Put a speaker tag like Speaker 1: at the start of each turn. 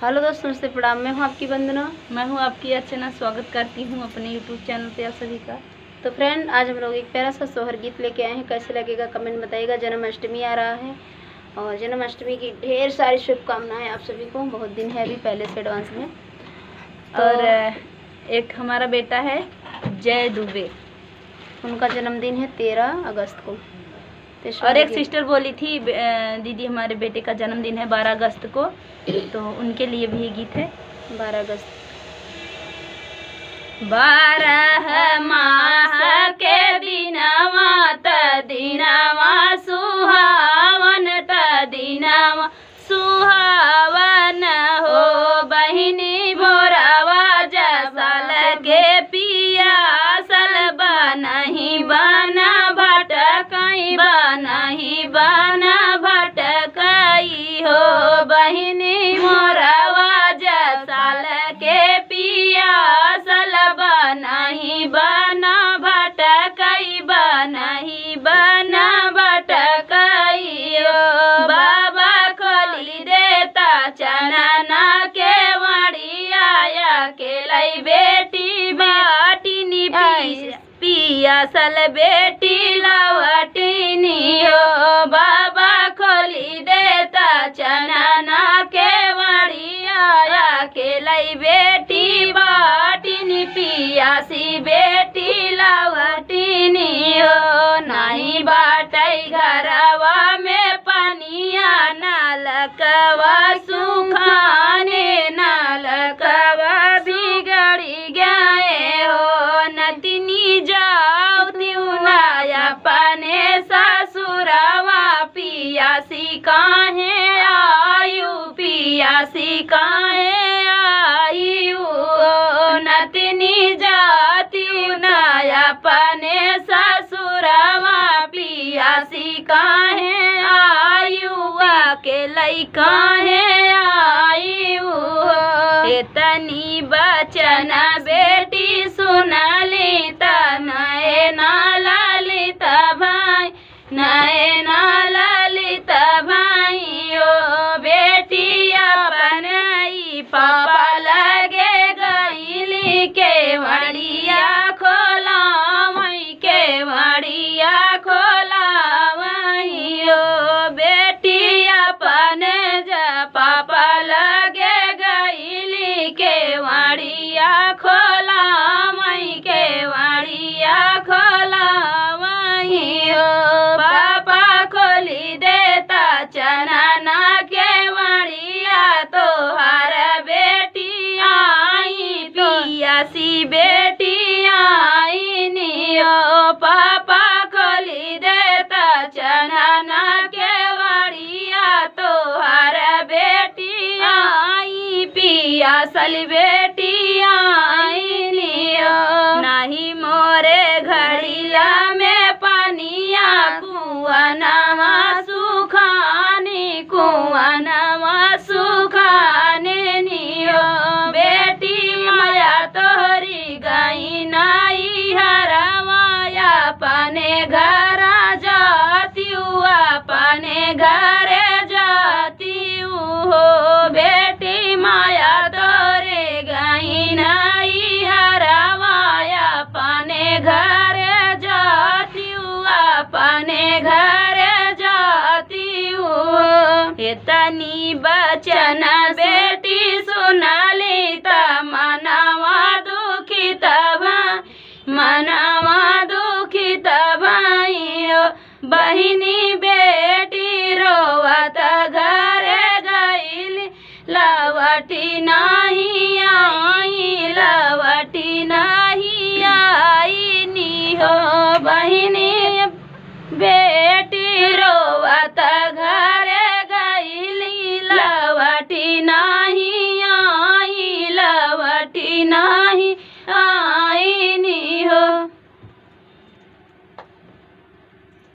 Speaker 1: Hello दोस्तों, नमस्ते, प्रणाम। मैं हूँ आपकी वंदना।
Speaker 2: मैं हूँ आपकी अर्चना। स्वागत करती हूँ अपने यूट्यूब चैनल पे आप सभी का।
Speaker 1: तो फ्रेंड, आज हम लोग एक प्यारा सा सोहर गीत लेके आए हैं। कैसे लगेगा कमेंट बताइएगा। जन्माष्टमी आ रहा है और जन्माष्टमी की ढेर सारी शुभकामनाएं आप सभी को। बहुत दिन है अभी पहले से एडवांस में।
Speaker 2: और एक हमारा बेटा है जय दुबे,
Speaker 1: उनका जन्मदिन है 13 अगस्त को।
Speaker 2: और एक सिस्टर बोली थी दीदी हमारे बेटे का जन्मदिन है 12 अगस्त को, तो उनके लिए भी गीत है।
Speaker 1: 12 अगस्त
Speaker 2: 12 माह के दिनवा त दिनवा सुहावन त दिनवा सुहावन हो बहिनी भोरावा जसल के पियासल बनही बना भटकई बनही बना भटकई हो बहिनी मोरावा जसल के पियासल बनही बना भटकई बनही बना भटकई हो। बाबा खोली देता चनना के वड़िया के लई बेटी बाटिनी पियासल बेटी लवटिनी हो। बाबा खोली देता चनना के वड़िया के लई बेटी बाटिनी पियासी बेटी लवटिनी हो। नहीं बाटई घरवा में पनिया नलकवा सुखाने नलकवा बिगड़ी गए हो। नतिनी जाऊ तिउनाया पने ससुरवा पियासी काहे आयु पियासी काहे आयु नतिनी जाती नया पने ससुरवा पियासी काहे आयु के लई काहे आयु। इतनी बचन बेटी सुनली त नए ना ललित भाई नए ना ललित भाई ओ बेटी अपनई पापा लगे गईली के वड़िया खोला वही के वड़िया खोला वही ओ बेटी अपन पापा लगे गईली के वड़िया खोला वही के वड़िया खोला वही ओ। पापा खोली देता चनना के वड़िया तो हर बेटी आई पियासी बेटी आई नी ओ। पापा खोली देता चनना के वड़िया तो हर बेटी आई पियासल बेटी आई नी ओ। नहीं मोरे घड़िया में पनिया कुआनवा सुखाने कुआनवा सुखाने नियो। बेटी माया तोहरी गई नाई हरवाया पने घर जाती अपने घर जाती हो। बेटी माया तोरे गई नाई हरवाया पने घर जाती अपने घर जाती हो। इतनी बचन बेटी सुनली त मनवा दुखित मनवा दुखित भाई बहिनी